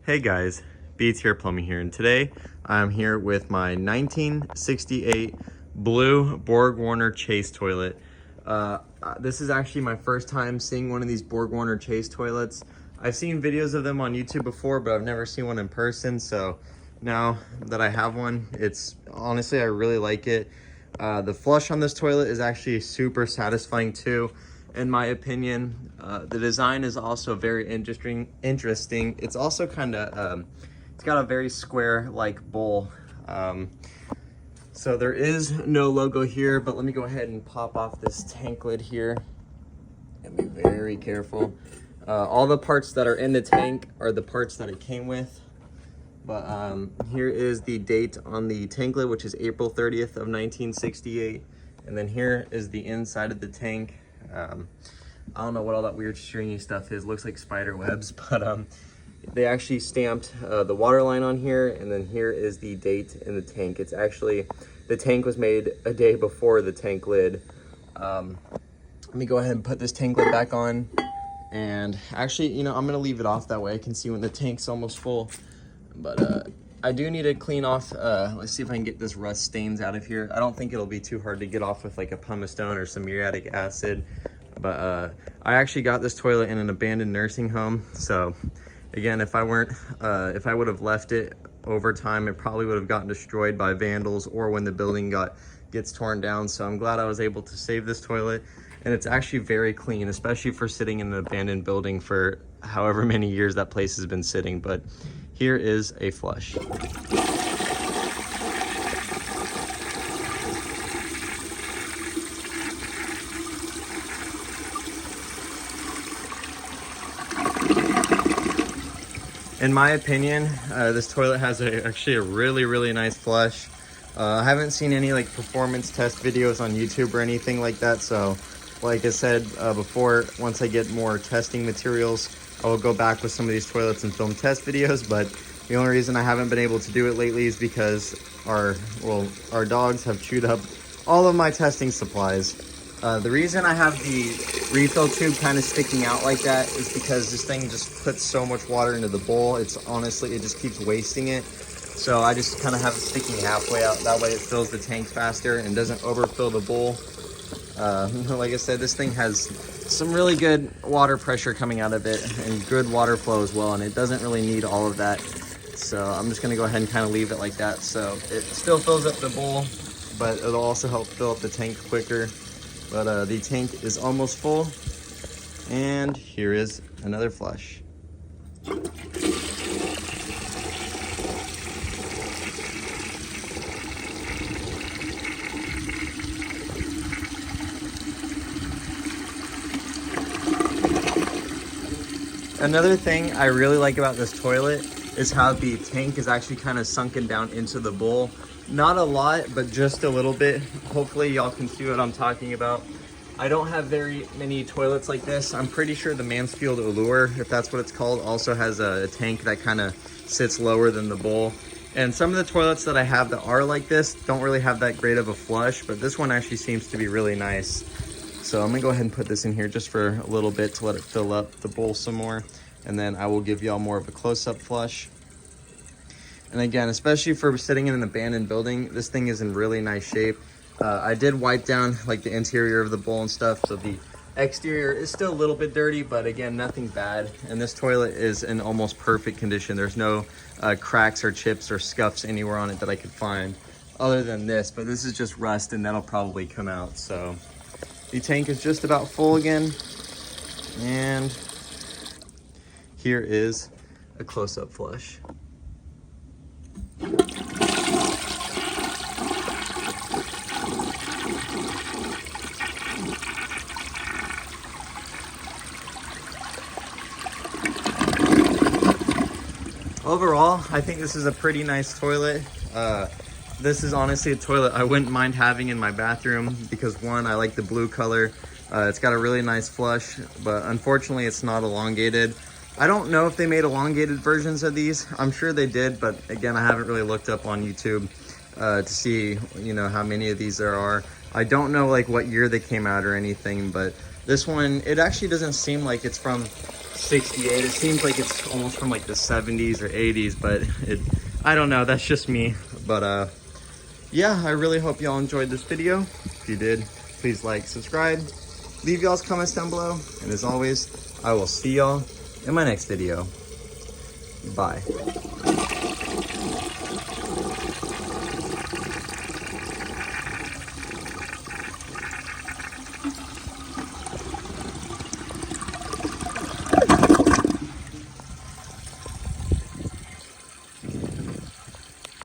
Hey guys, Beats Here Plumbing here, and today I'm here with my 1968 blue Borg Warner Chase toilet. This is actually my first time seeing one of these Borg Warner Chase toilets. I've seen videos of them on YouTube before, but I've never seen one in person, so now that I have one, honestly, I really like it. The flush on this toilet is actually super satisfying too, in my opinion. The design is also very interesting. It's also kind of, it's got a very square-like bowl. So there is no logo here, but let me go ahead and pop off this tank lid here and be very careful. All the parts that are in the tank are the parts that it came with. But here is the date on the tank lid, which is April 30th of 1968. And then here is the inside of the tank. I don't know what all that weird stringy stuff is. Looks like spider webs, but they actually stamped the water line on here, and then here is the date in the tank. It's actually, the tank was made a day before the tank lid. Let me go ahead and put this tank lid back on, and actually, you know, I'm gonna leave it off that way I can see when the tank's almost full. But I do need to clean off, let's see if I can get this rust stains out of here. I don't think it'll be too hard to get off with like a pumice stone or some muriatic acid. But I actually got this toilet in an abandoned nursing home. So again, if I would have left it over time, it probably would have gotten destroyed by vandals or when the building gets torn down. So I'm glad I was able to save this toilet. And it's actually very clean, especially for sitting in an abandoned building for however many years that place has been sitting. But here is a flush. In my opinion, this toilet has actually a really nice flush. I haven't seen any like performance test videos on YouTube or anything like that. So like I said before, once I get more testing materials, I will go back with some of these toilets and film test videos. But the only reason I haven't been able to do it lately is because our dogs have chewed up all of my testing supplies. The reason I have the refill tube kind of sticking out like that is because this thing just puts so much water into the bowl. It just keeps wasting it. So I just kind of have it sticking halfway out. That way it fills the tank faster and doesn't overfill the bowl. Like I said, this thing has some really good water pressure coming out of it and good water flow as well. And it doesn't really need all of that. So I'm just going to go ahead and kind of leave it like that. So it still fills up the bowl, but it'll also help fill up the tank quicker. But the tank is almost full, and here is another flush. Another thing I really like about this toilet is how the tank is actually kind of sunken down into the bowl. Not a lot, but just a little bit. Hopefully y'all can see what I'm talking about. I don't have very many toilets like this. I'm pretty sure the Mansfield Allure, if that's what it's called, also has a tank that kind of sits lower than the bowl. And some of the toilets that I have that are like this don't really have that great of a flush, but this one actually seems to be really nice. So I'm gonna go ahead and put this in here just for a little bit to let it fill up the bowl some more. And then I will give y'all more of a close-up flush. And again, especially for sitting in an abandoned building, this thing is in really nice shape. I did wipe down like the interior of the bowl and stuff, so the exterior is still a little bit dirty, but again, nothing bad. And this toilet is in almost perfect condition. There's no cracks or chips or scuffs anywhere on it that I could find other than this, but this is just rust and that'll probably come out. So the tank is just about full again. And here is a close-up flush. Overall, I think this is a pretty nice toilet. This is honestly a toilet I wouldn't mind having in my bathroom because one, I like the blue color. It's got a really nice flush, but unfortunately it's not elongated. I don't know if they made elongated versions of these. I'm sure they did, but again, I haven't really looked up on YouTube to see, you know, how many of these there are. I don't know like what year they came out or anything, but this one, it actually doesn't seem like it's from 68. It seems like it's almost from like the 70s or 80s, but I don't know. That's just me. But yeah, I really hope y'all enjoyed this video. If you did, please like, subscribe, leave y'all's comments down below. And as always, I will see y'all in my next video. Bye.